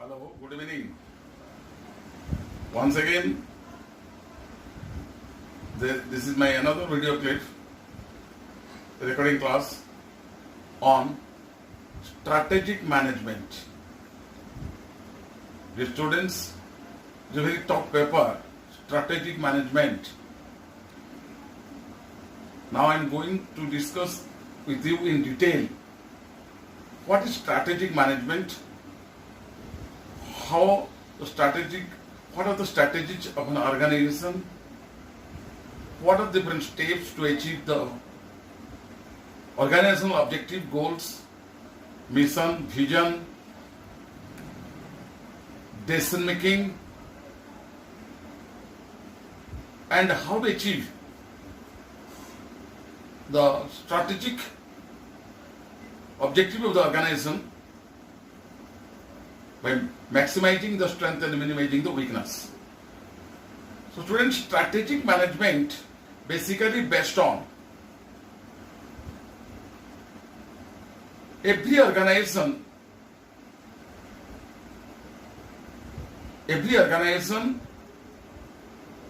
Hello, good evening. Once again, this is my another video clip, recording class on strategic management. The students, the very top paper, strategic management. Now I am going to discuss with you in detail what is strategic management, what are the strategies of an organization, what are different steps to achieve the organizational objective, goals, mission, vision, decision making, and how to achieve the strategic objective of the organization by maximizing the strength and minimizing the weakness. So students, strategic management basically based on every organization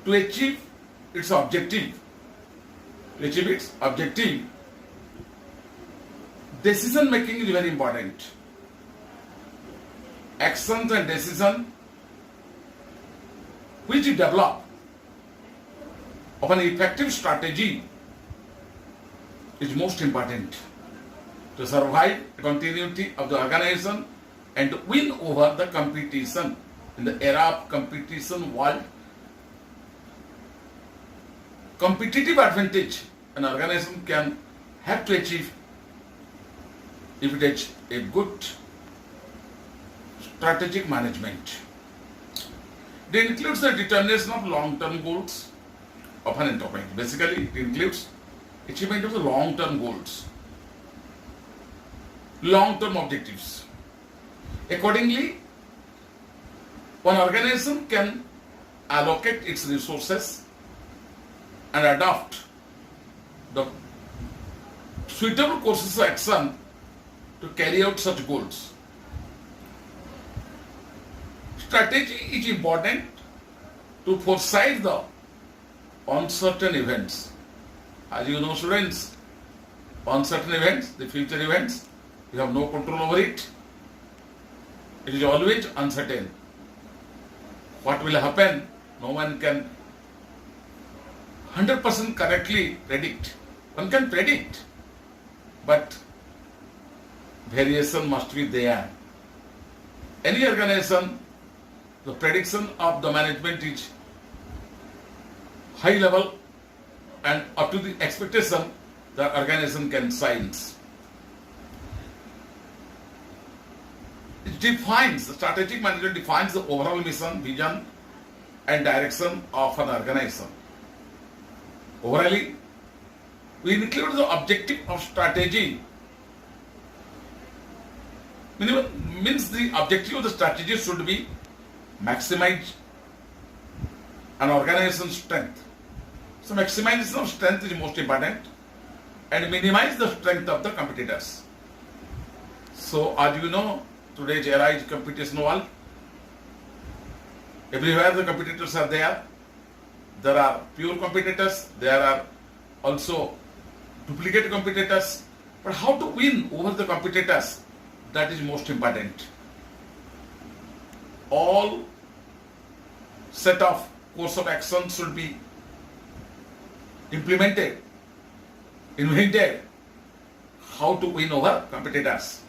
to achieve its objective, decision making is very important. Actions and decision which develop of an effective strategy is most important to survive the continuity of the organization and win over the competition. In the era of competition world, competitive advantage an organization can have to achieve if it has a good strategic management. It includes the determination of long-term goals of an enterprise. Basically, it includes achievement of the long-term goals, long-term objectives. Accordingly, one organization can allocate its resources and adopt the suitable courses of action to carry out such goals. Strategy is important to foresee the uncertain events. As you know, students, uncertain events, the future events, you have no control over it. It is always uncertain. What will happen, no one can 100% correctly predict. One can predict, but variation must be there. Any organization, the prediction of the management is high level and up to the expectation the organization can science. The strategic management defines the overall mission, vision and direction of an organization. Overall, we include the objective of strategy. Means the objective of the strategy should be maximize an organization's strength. So maximization of strength is most important and minimize the strength of the competitors. So as you know, today's era is competition world. Everywhere the competitors are there. There are pure competitors, there are also duplicate competitors. But how to win over the competitors, that is most important. All set of course of action should be implemented, invented, how to win over competitors.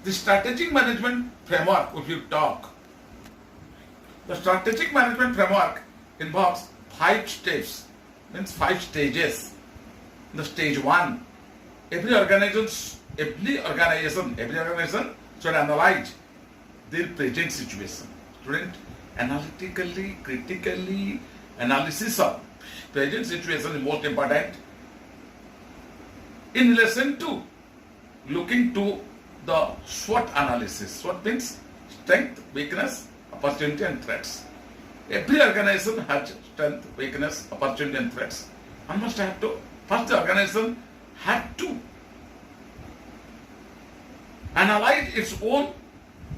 The strategic management framework, if you talk, the strategic management framework involves 5 steps, means 5 stages. The stage 1, every organization should analyze their present situation. Student, analytically, critically, analysis of present situation is most important in relation to looking to the SWOT analysis. SWOT means strength, weakness, opportunity and threats. Every organization has strength, weakness, opportunity and threats. One must have to, first the organization had to analyze its own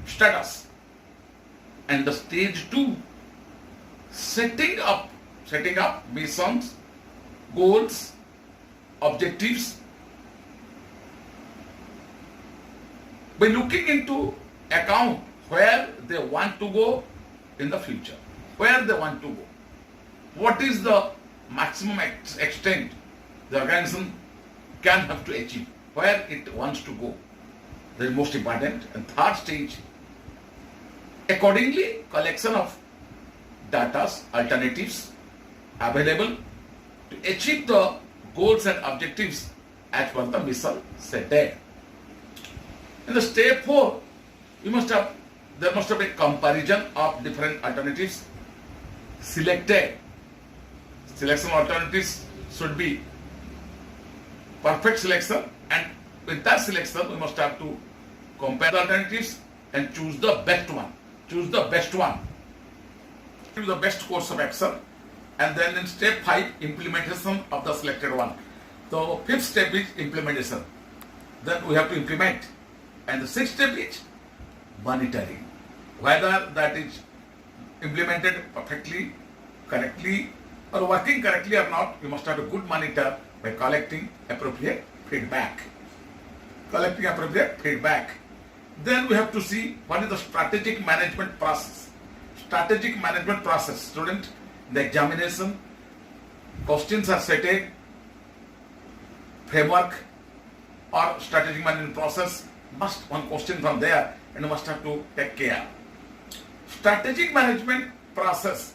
status And the stage 2, setting up missions, goals, objectives, by looking into account where they want to go in the future, where they want to go, what is the maximum extent the organism can have to achieve, where it wants to go. That is most important. And third stage, accordingly, collection of data, alternatives available to achieve the goals and objectives as per the mission set. In the step 4, there must have a comparison of different alternatives selected. Selection alternatives should be perfect selection, and with that selection we must have to compare the alternatives and choose the best one. Choose the best course of action. And then in step 5, implementation of the selected one. The fifth step is implementation. Then we have to implement. And the sixth step is monitoring. Whether that is implemented perfectly, correctly, or working correctly or not, you must have a good monitor by collecting appropriate feedback. Then we have to see what is the strategic management process. Student, the examination, questions are set, framework or strategic management process, must one question from there and you must have to take care. Strategic management process.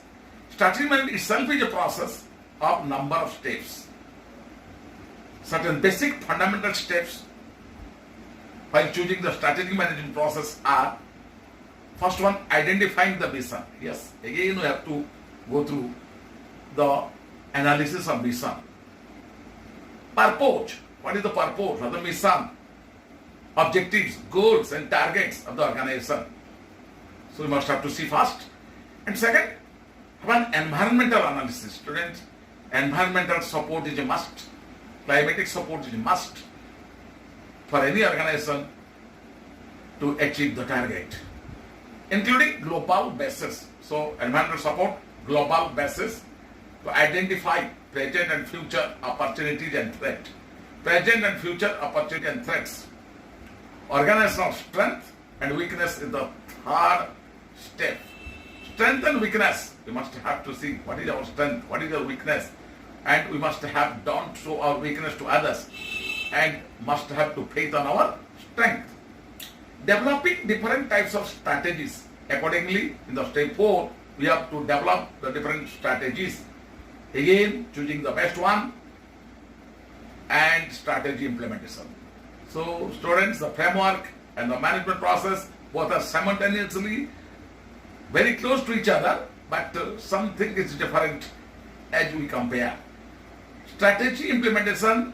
Strategic management itself is a process of number of steps. Certain basic fundamental steps while choosing the strategic management process are: first one, identifying the mission. Yes, again we have to go through the analysis of mission. Purpose. What is the purpose of the mission? Objectives, goals and targets of the organization. So we must have to see first. And second, have an environmental analysis. Students, environmental support is a must. Climatic support is a must for any organization to achieve the target, including global basis. So environmental support, global basis, to identify present and future opportunities and threats. Present and future opportunities and threats. Organizational strength and weakness is the third step. Strength and weakness, we must have to see what is our strength, what is our weakness, and we must have don't show our weakness to others and must have to faith on our strength. Developing different types of strategies. Accordingly, in the step 4, we have to develop the different strategies. Again, choosing the best one and strategy implementation. So, students, the framework and the management process both are simultaneously very close to each other, but something is different as we compare. Strategy implementation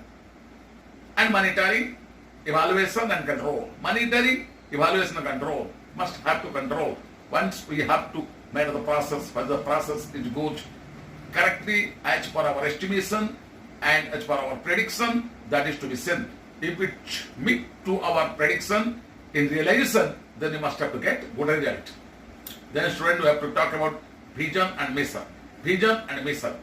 and monitoring, evaluation and control. Monitoring, evaluation and control. Must have to control. Once we have to measure the process, whether the process is good correctly as per our estimation and as per our prediction, that is to be seen. If it meet to our prediction in realization, then you must have to get good result. Then student, we have to talk about vision and mission. Vision and mission.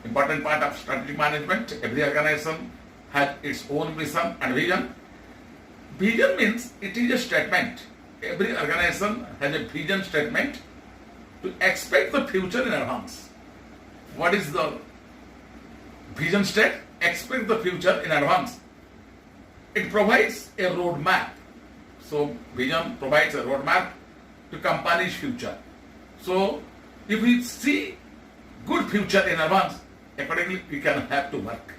Important part of strategic management. Every organization has its own mission and vision. Vision means it is a statement. Every organization has a vision statement to expect the future in advance. What is the vision state? Expect the future in advance. It provides a roadmap. So vision provides a roadmap to company's future. So if we see good future in advance, accordingly we can have to work.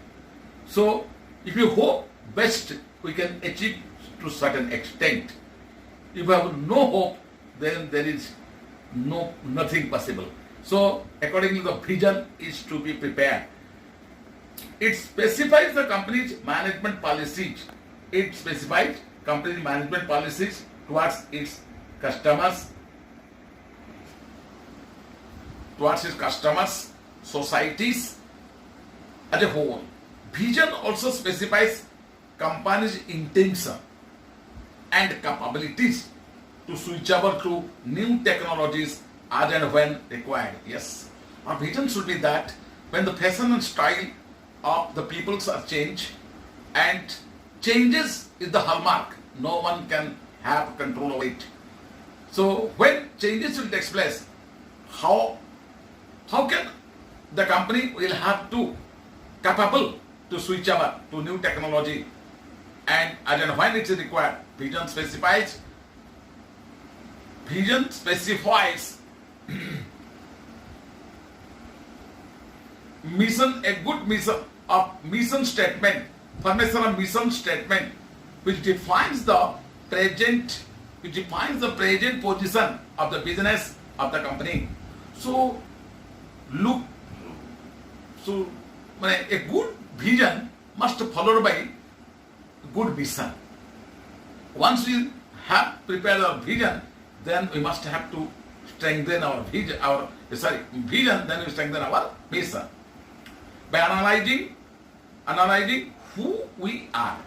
So if you hope best, we can achieve to certain extent. If you have no hope, then there is nothing possible. So accordingly the vision is to be prepared. It specifies the company's management policies. It specifies company's management policies towards its customers, societies as a whole. Vision also specifies company's intention and capabilities to switch over to new technologies as and when required. Yes, our vision should be that when the fashion and style of the peoples are changed, and changes is the hallmark, no one can have control of it. So when changes will take place, how can the company will have to capable to switch over to new technology, and as and when it is required. Vision specifies mission, a good mission of mission statement, formation of mission statement, which defines the present position of the business of the company. So a good vision must be followed by good mission. Once we have prepared our vision, then we must have to strengthen our vision, then we strengthen our mission. By analyzing who we are,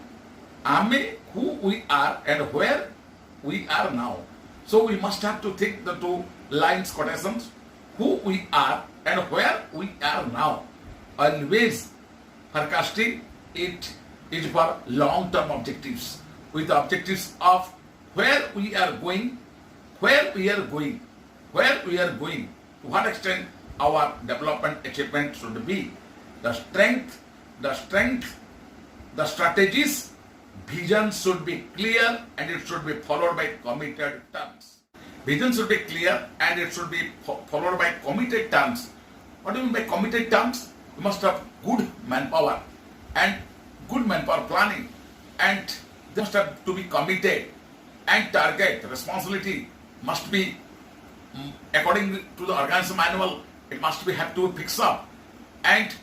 who we are and where we are now. So we must have to think the two lines quotations, who we are and where we are now. Always forecasting it is for long-term objectives, with the objectives of where we are going, to what extent our development achievement should be, the strategies, vision should be clear and it should be followed by committed terms. Vision should be clear and it should be followed by committed terms. What do you mean by committed terms? You must have good manpower and good manpower planning, and they must have to be committed, and target responsibility must be according to the organization manual. It must be have to fix up, and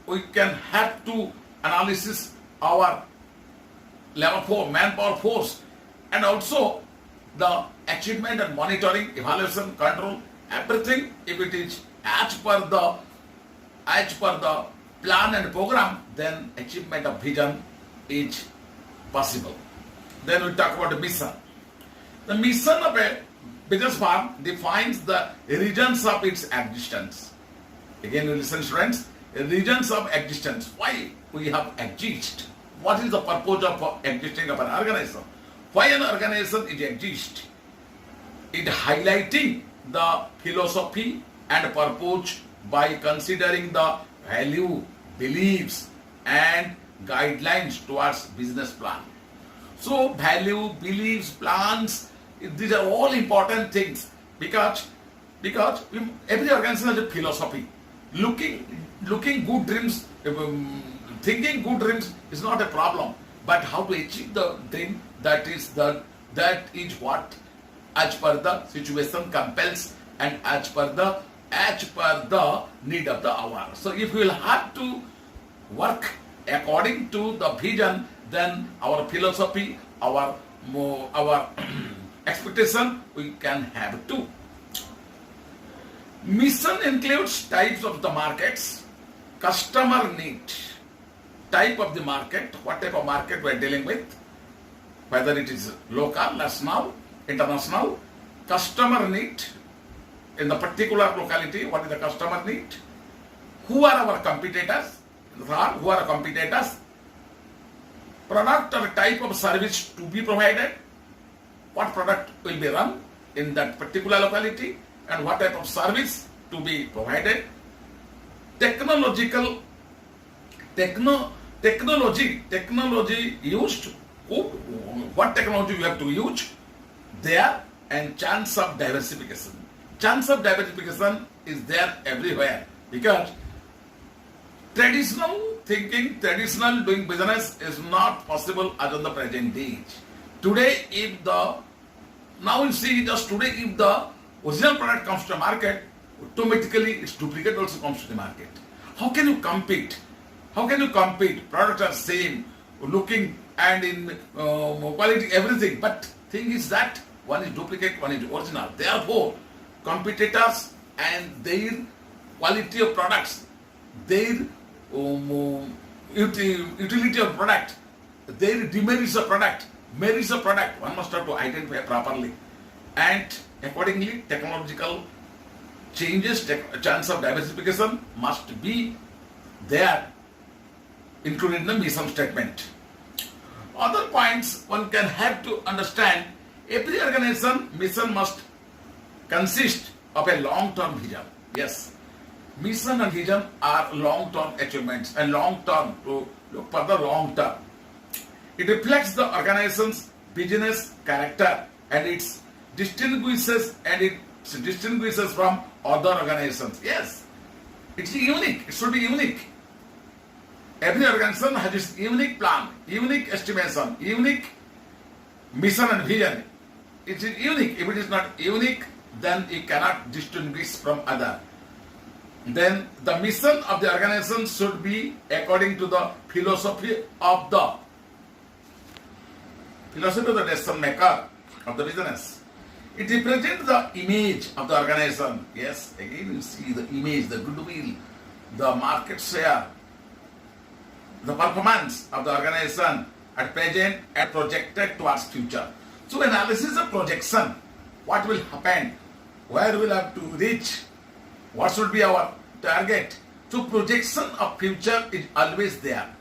we can have to analysis our manpower force, and also the achievement and monitoring, evaluation, control, everything. If it is as per the plan and program, then achievement of vision is possible. Then we talk about the mission. The mission of a business firm defines the regions of its existence. Again, you listen, students. Regions of existence. Why we have exist? What is the purpose of existing of an organization? Why an organization is exist? It highlighting the philosophy and purpose by considering the value, beliefs and guidelines towards business plan. So value, beliefs, plans, these are all important things because every organization has a philosophy. Looking good dreams, thinking good dreams is not a problem, but how to achieve the dream, that is what as per the situation compels and as per the need of the hour. So if we will have to work according to the vision, then our philosophy, our expectation, we can have too. Mission includes types of the markets, customer need, type of the market, what type of market we are dealing with, whether it is local, national, international, customer need in the particular locality, what is the customer need, who are our competitors, product or type of service to be provided, what product will be run in that particular locality, and what type of service to be provided, technology used, what technology you have to use there, and chance of diversification. Chance of diversification is there everywhere because traditional thinking, traditional doing business is not possible as on the present age. Today, if the original product comes to the market, automatically its duplicate also comes to the market. How can you compete? Products are same, looking and in quality, everything. But thing is that one is duplicate, one is original. Therefore, competitors and their quality of products, their utility of product, their demerits of product, merits of product, one must have to identify properly. And accordingly, technological changes, chance of diversification must be there, included in the mission statement. Other points one can have to understand, every organization mission must consist of a long-term vision. Yes, mission and vision are long-term achievements and long-term, to look for the long-term. It reflects the organization's business character and it distinguishes from other organizations. Yes, it's unique. It should be unique. Every organization has its unique plan, unique estimation, unique mission and vision. It is unique. If it is not unique, then it cannot distinguish from other. Then the mission of the organization should be according to the philosophy of the decision maker of the business. It represents the image of the organization. Yes, again you see the image, the goodwill, the market share, the performance of the organization at present and projected towards future. So analysis of projection, what will happen, where will have to reach, what should be our target. So projection of future is always there.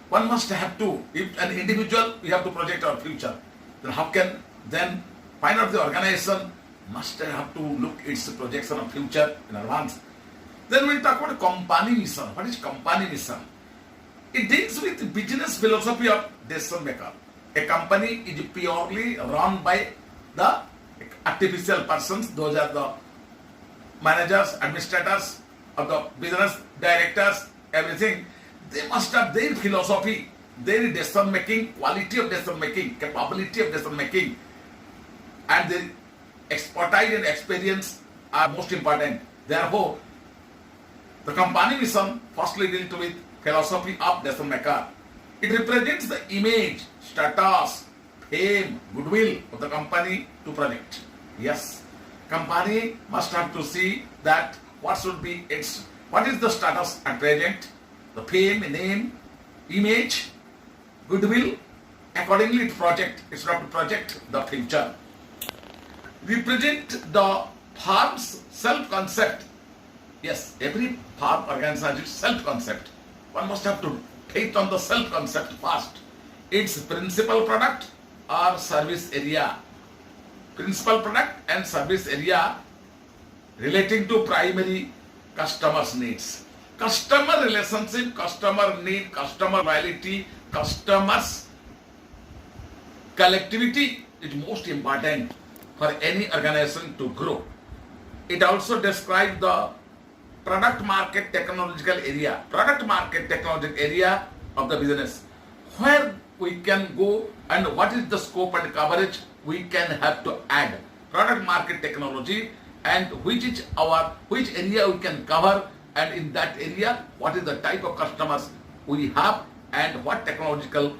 One must have to, if an individual, we have to project our future, then how can then find out the organization must have to look its projection of future in advance. Then we'll talk about company mission. What is company mission? It deals with the business philosophy of decision maker. A company is purely run by the artificial persons. Those are the managers, administrators of the business, directors, everything. They must have their philosophy, their decision making, quality of decision making, capability of decision making, and their expertise and experience are most important. Therefore, the company mission firstly deals with philosophy of decision maker. It represents the image, status, fame, goodwill of the company to project. Yes, company must have to see that what should be its, what is the status at present, the fame, name, image, goodwill. Accordingly, it project. It's not to project the future. Represent the firm's self-concept. Yes, every firm organization has its self-concept. One must have to take on the self-concept first. Its principal product or service area. Principal product and service area relating to primary customers' needs. Customer relationship, customer need, customer loyalty, customers collectivity is most important for any organization to grow. It also describes the product market technological area, product market technological area of the business, where we can go and what is the scope and coverage we can have to add. Product market technology and which area we can cover, and in that area what is the type of customers we have and what technological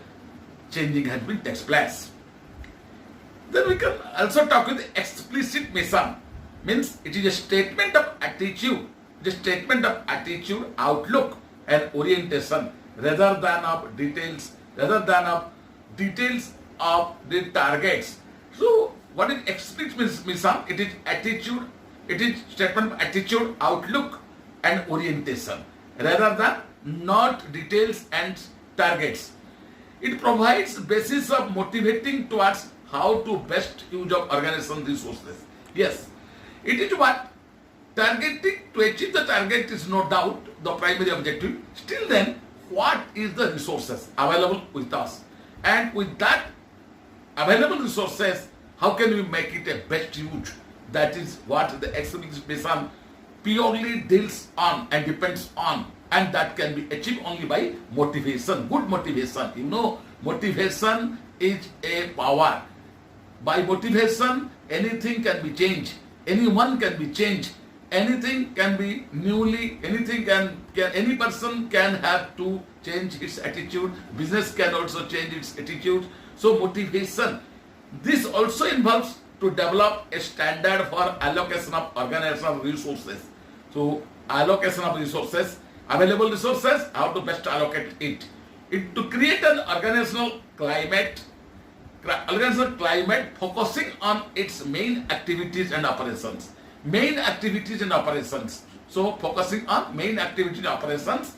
changing has been takes place. Then we can also talk with explicit mission. Means it is a statement of attitude, the statement of attitude, outlook and orientation rather than of details of the targets. So what is explicit mission? It is attitude, it is statement of attitude, outlook and orientation rather than not details and targets. It provides basis of motivating towards how to best use of organization resources. Yes, it is what targeting to achieve the target is no doubt the primary objective. Still then, what is the resources available with us? And with that available resources, how can we make it a best use? That is what the explicit mission purely deals on and depends on, and that can be achieved only by motivation, good motivation. You know, motivation is a power. By motivation, anything can be changed, anyone can be changed, anything can be newly, any person can have to change its attitude, business can also change its attitude. So motivation, this also involves to develop a standard for allocation of organizational resources. So allocation of resources, available resources, how to best allocate it. To create an organizational climate organizational climate focusing on its main activities and operations. Main activities and operations. So focusing on main activities and operations,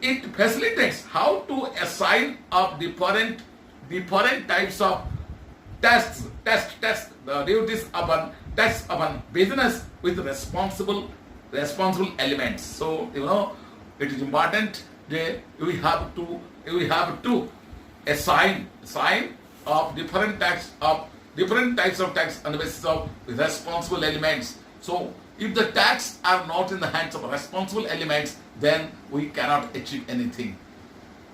it facilitates how to assign up different types of tasks, the duties upon tasks upon business with responsible elements. So it is important that we have to assign of different types of tax on the basis of responsible elements. So if the tax are not in the hands of responsible elements, then we cannot achieve anything.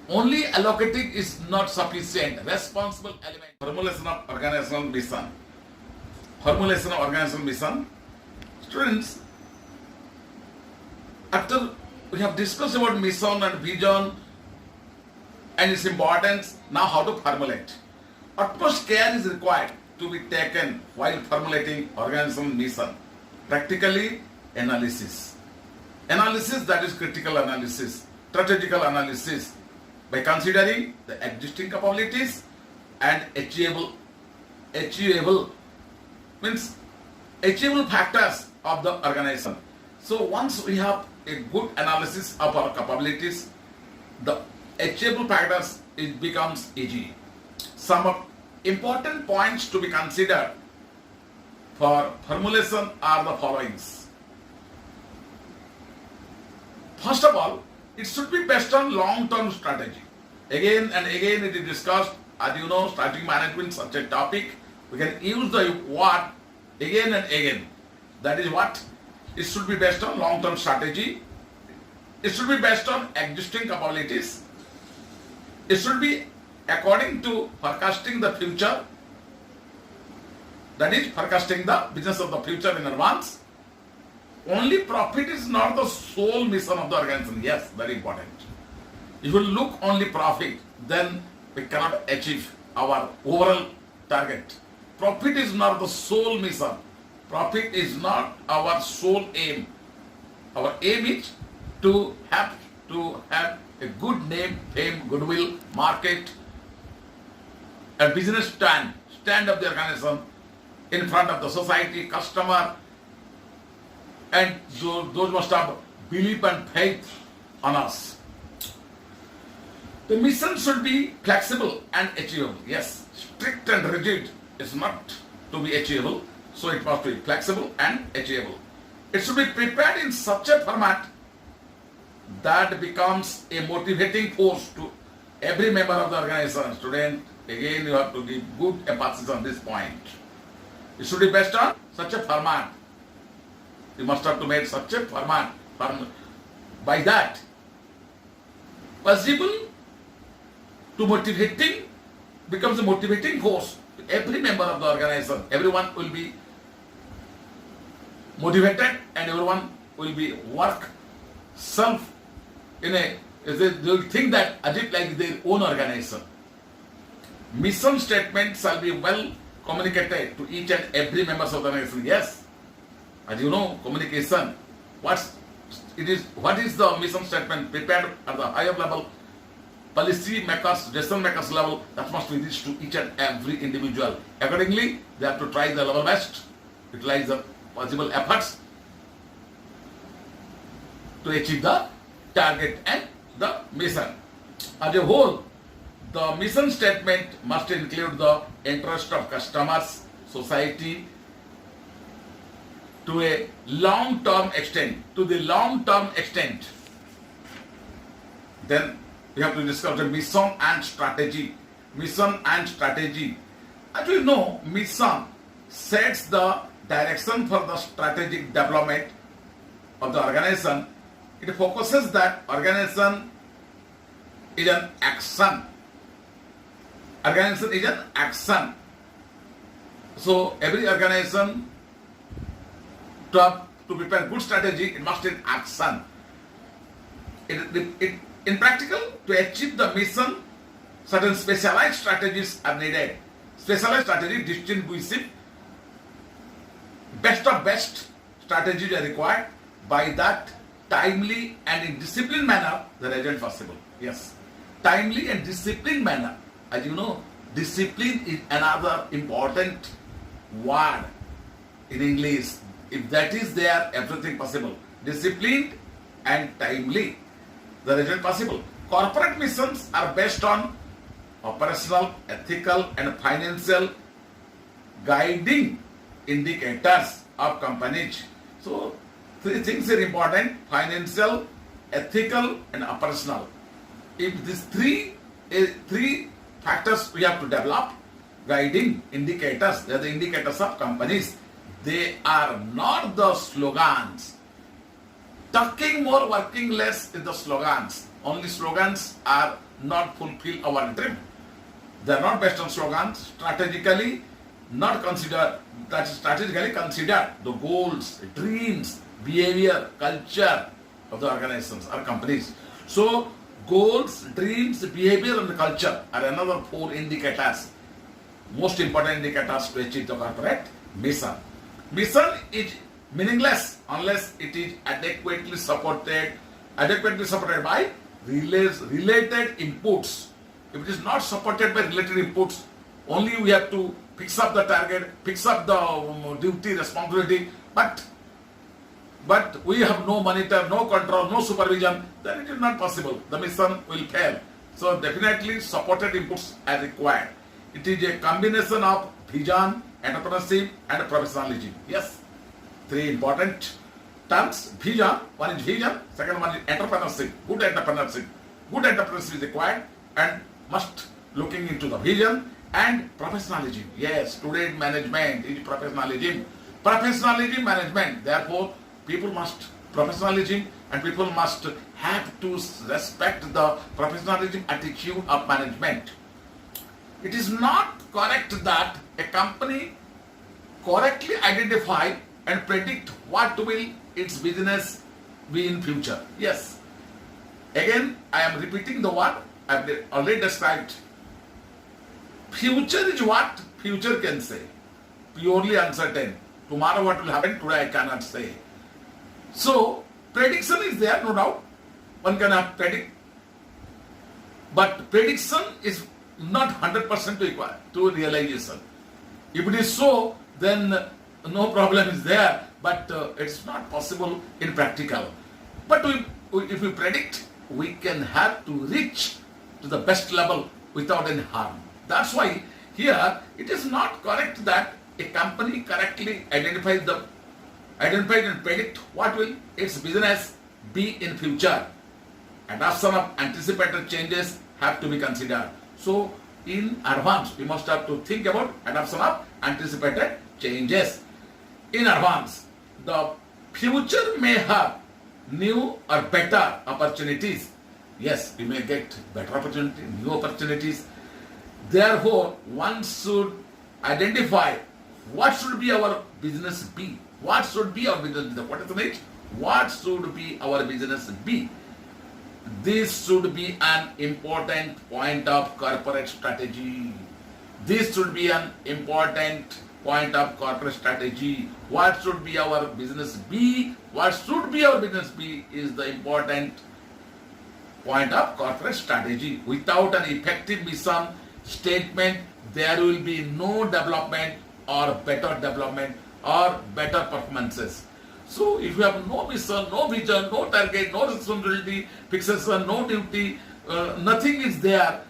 Only allocating is not sufficient. Responsible element. Formulation of organizational mission. Formulation of organizational mission. Students, after we have discussed about mission and vision and its importance, now how to formulate. Utmost care is required to be taken while formulating organizational mission. Practically, analysis. Analysis, that is critical analysis, strategical analysis, by considering the existing capabilities and achievable factors of the organization. So once we have a good analysis of our capabilities, the achievable factors, it becomes easy. Some of important points to be considered for formulation are the followings. First of all, it should be based on long-term strategy. Again and again it is discussed. As you know, strategic management, such a topic, we can use the word again and again. That is what? It should be based on long-term strategy. It should be based on existing capabilities. It should be according to forecasting the future. That is forecasting the business of the future in advance. Only profit is not the sole mission of the organization. Yes, very important. If you look only profit, then we cannot achieve our overall target. Profit is not the sole mission. Profit is not our sole aim. Our aim is to have a good name, fame, goodwill, market, a business stand of the organization in front of the society, customer, and those must have belief and faith on us. The mission should be flexible and achievable. Yes, strict and rigid is not to be achievable, so it must be flexible and achievable. It should be prepared in such a format that becomes a motivating force to every member of the organization. Student, again you have to give good emphasis on this point. It should be based on such a format. You must have to make such a format. By that, possible to motivating becomes a motivating force to every member of the organization. Everyone will be motivated and everyone will be work self in a, they will think that as if like their own organization. Mission statement shall be well communicated to each and every member of the organization. Yes, as you know, communication. What is the mission statement prepared at the higher level, policy makers, decision makers level, that must be reached to each and every individual. Accordingly, they have to try the level best, utilize the possible efforts to achieve the target and the mission. As a whole, the mission statement must include the interest of customers, society, to a long-term extent, Then we have to discuss the mission and strategy. Mission and strategy. As we know, mission sets the direction for the strategic development of the organization. It focuses that organization is an action. Organization is an action. So every organization to prepare good strategy, it must take action. In practical, to achieve the mission, certain specialized strategies are needed. Specialized strategy distinguishing best of best strategies are required. By that, timely and in disciplined manner, the result possible. Yes, timely and disciplined manner. As you know, Discipline is another important word in English. If that is there, everything possible. Disciplined and timely, the result possible. Corporate missions are based on operational, ethical, and financial guiding indicators of companies. So, three things are important: financial, ethical, and operational. If these three factors we have to develop, guiding indicators, they are the indicators of companies. They are not the slogans. Talking more, working less is the slogans. Only slogans are not fulfill our dream. They are not based on slogans. Strategically consider the goals, dreams, behavior, culture of the organizations or companies. So, goals, dreams, behavior, and culture are another 4 indicators, most important indicators to achieve the corporate mission. Mission is meaningless unless it is adequately supported by related inputs. If it is not supported by related inputs, only we have to fix up the target, fix up the duty, responsibility, but we have no monitor, no control, no supervision, then it is not possible. The mission will fail. So definitely supported inputs are required. It is a combination of vision, entrepreneurship, and professionalism. Yes, 3 important terms. Vision, one is vision, second one is entrepreneurship. Good entrepreneurship. Good entrepreneurship is required and must looking into the vision and professionalism. Yes, student management is professionalism. Professionalism management. Therefore, people must professionalism and people must have to respect the professionalism attitude of management. It is not correct that a company correctly identify and predict what will its business be in future. Yes. Again, I am repeating the word I have already described. Future is what future can say. Purely uncertain. Tomorrow what will happen, today I cannot say. So, prediction is there, no doubt. One cannot predict. But prediction is not 100% equal to realization. If it is so, then no problem is there. But it's not possible in practical. But if we predict, we can have to reach to the best level without any harm. That's why here it is not correct that a company correctly identified and predict what will its business be in future. Adoption of anticipated changes have to be considered. So in advance, we must have to think about adoption of anticipated changes. In advance, the future may have new or better opportunities. Yes, we may get better opportunity, new opportunities. Therefore, one should identify what should be our business be. What should be our business be? What is the need? What should be our business be? This should be an important point of corporate strategy. This should be an important point of corporate strategy. What should be our business be? What should be our business be is the important point of corporate strategy. Without an effective mission statement, there will be no development or better development or better performances. So if you have no mission, no vision, no target, no responsibility, fixation, no duty, nothing is there,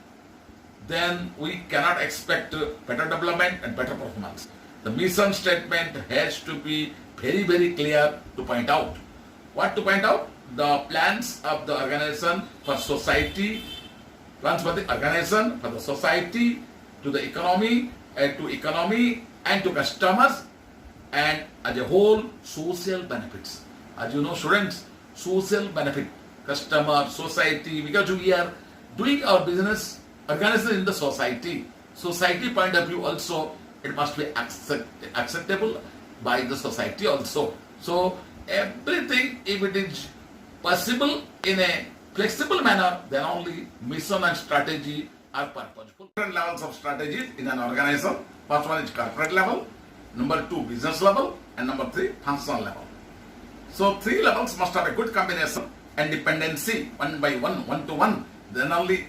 then we cannot expect better development and better performance. The mission statement has to be very, very clear to point out. What to point out? The plans of the organization for society, plans for the organization, for the society, to the economy, and to customers, and as a whole, social benefits. As you know, students, social benefit, customer, society, because we are doing our business, organization in the society. Society point of view also, it must be acceptable by the society also. So, everything, if it is possible in a flexible manner, then only mission and strategy are purposeful. Different levels of strategies in an organization. First one is corporate level, number 2 business level, and number 3 functional level. So 3 levels must have a good combination and dependency, one by one, one to one. Then only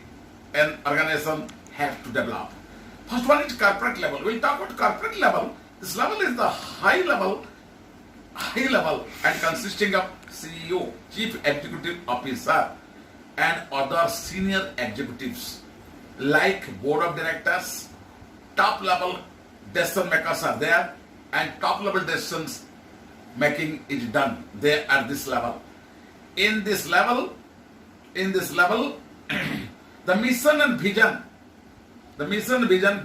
an organization has to develop. First one is corporate level. We'll talk about corporate level. This level is the high level and consisting of CEO, Chief Executive Officer, and other senior executives like board of directors. Top level decision makers are there, and top level decisions making is done there at this level. In this level, the mission and vision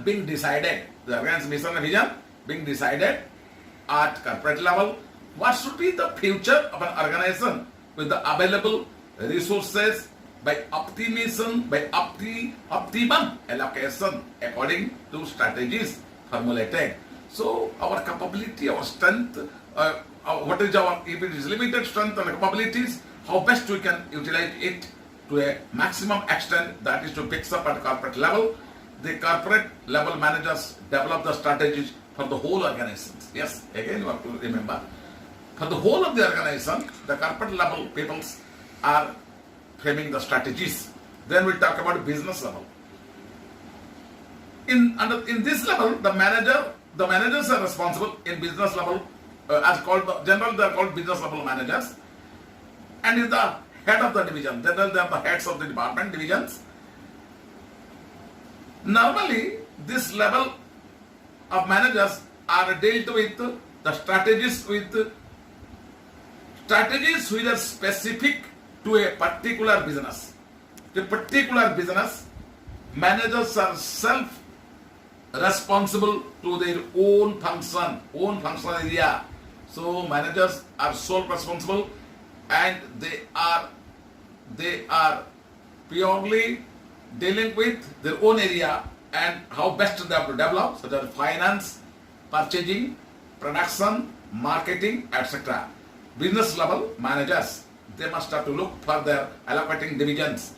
being decided, the organization's mission and vision being decided at corporate level. What should be the future of an organization with the available resources by optimization, by optimum allocation according to strategies formulated. So our capability, our strength, what is our, if it is limited strength and capabilities, how best we can utilize it to a maximum extent, that is to fix up at corporate level. The corporate level managers develop the strategies for the whole organizations. Yes, again you have to remember, for the whole of the organization, the corporate level people are framing the strategies. Then we talk about business level. In this level, the managers are responsible in business level, as called general, they are called business level managers, and is the head of the division. General, they are the heads of the department divisions. Normally, this level of managers are dealt with the strategies which are specific to a particular business. The particular business, managers are self-responsible to their own functional area. So managers are sole responsible, and they are purely dealing with their own area and how best they have to develop, such as finance, purchasing, production, marketing, etc. Business level managers, they must have to look for their allocated divisions.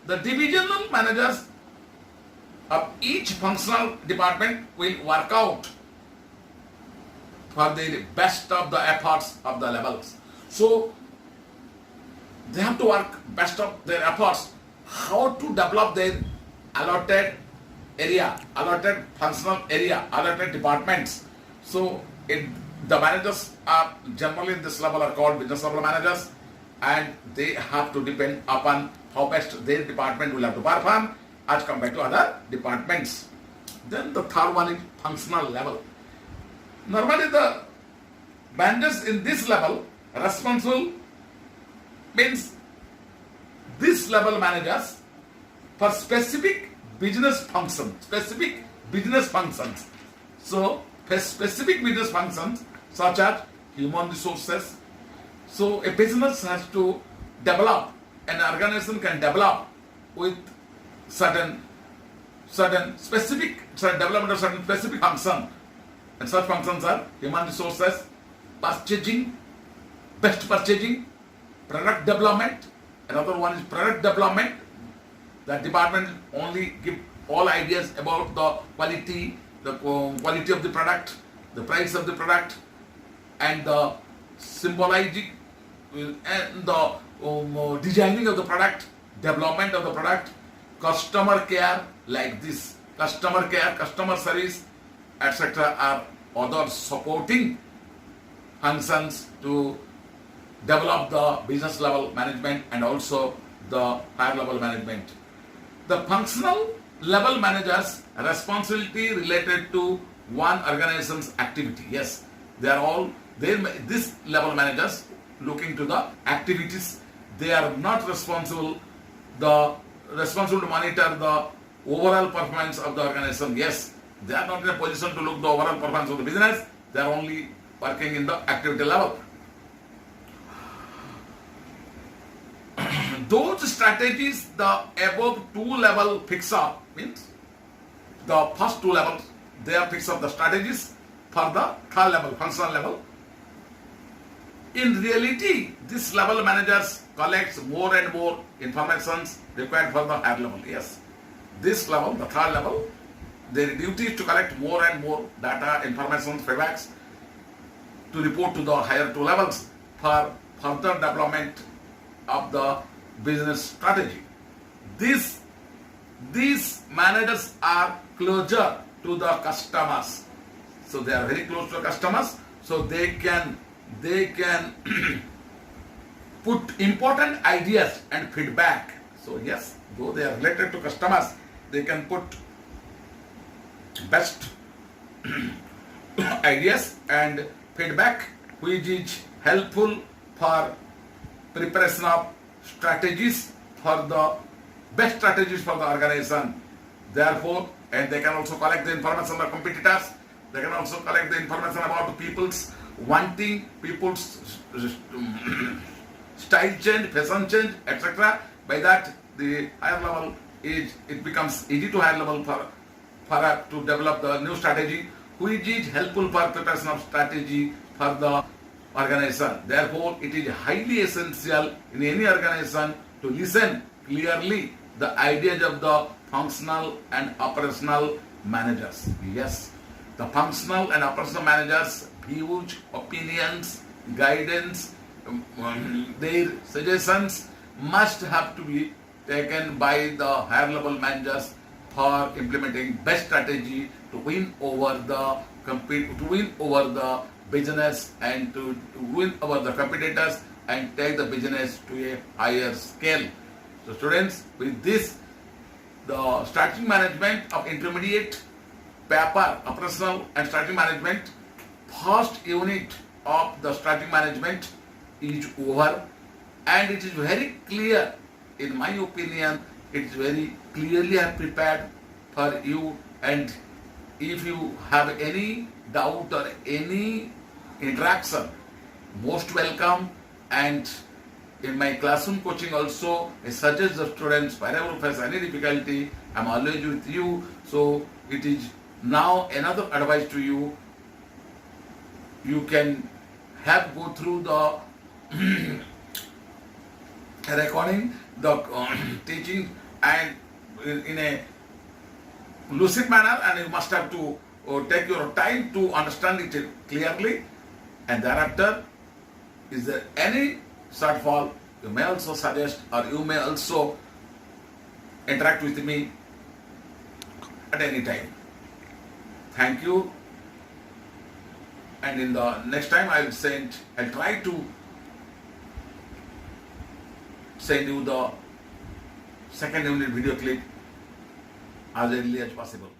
The divisional managers of each functional department will work out for the best of the efforts of the levels. So they have to work best of their efforts how to develop their allotted area, allotted functional area, allotted departments. So the managers are generally in this level are called business level managers, and they have to depend upon how best their department will have to perform as compared to other departments. Then the third one is functional level. Normally the managers in this level responsible means this level managers for specific business functions. So specific business functions such as human resources. So a business has to develop, an organization can develop with certain development of certain specific function, and such functions are human resources, purchasing, best purchasing, product development. Another one is product development. That department only give all ideas about the quality of the product, the price of the product, and the symbolizing and the designing of the product, development of the product, customer care, like this, customer care, customer service, etc. are other supporting functions to develop the business level management and also the higher level management. The functional level managers' responsibility related to one organization's activity. Yes, they are all this level managers looking to the activities. They are not responsible to monitor the overall performance of the organization. Yes, they are not in a position to look the overall performance of the business. They are only working in the activity level. Those strategies, the above two level fix up means the first two levels, they are fix up the strategies for the third level, functional level. In reality, this level managers collects more and more informations required for the higher level. Yes, this level, the third level, their duty is to collect more and more data, information, feedbacks to report to the higher two levels for further development of the business strategy. This these managers are closer to the customers. So they are very close to the customers. So they can put important ideas and feedback. So yes, though they are related to customers, they can put best ideas and feedback which is helpful for preparation of strategies for the best strategies for the organization. Therefore, and they can also collect the information of competitors. They can also collect the information about the people's wanting, people's style change, fashion change, etc. By that, the higher level it becomes easy to higher level for to develop the new strategy, which is helpful for preparation of strategy for the organization. Therefore, it is highly essential in any organization to listen clearly the ideas of the functional and operational managers. Yes, the functional and operational managers' views, opinions, guidance, their suggestions must have to be taken by the higher level managers for implementing best strategy to win over the business and to win over the competitors and take the business to a higher scale. So students, with this, the strategic management of intermediate paper, operational and strategic management, first unit of the strategic management is over, and it is very clear, in my opinion, it is very clearly prepared for you. And if you have any doubt or any interaction, most welcome. And in my classroom coaching also, I suggest the students, wherever you face any difficulty, I am always with you. So it is now another advice to you. You can go through the recording, the teaching, and in a lucid manner, and you must have to take your time to understand it clearly. And thereafter, is there any shortfall, you may also suggest, or you may also interact with me at any time. Thank you. And in the next time I'll try to send you the second unit video clip as early as possible.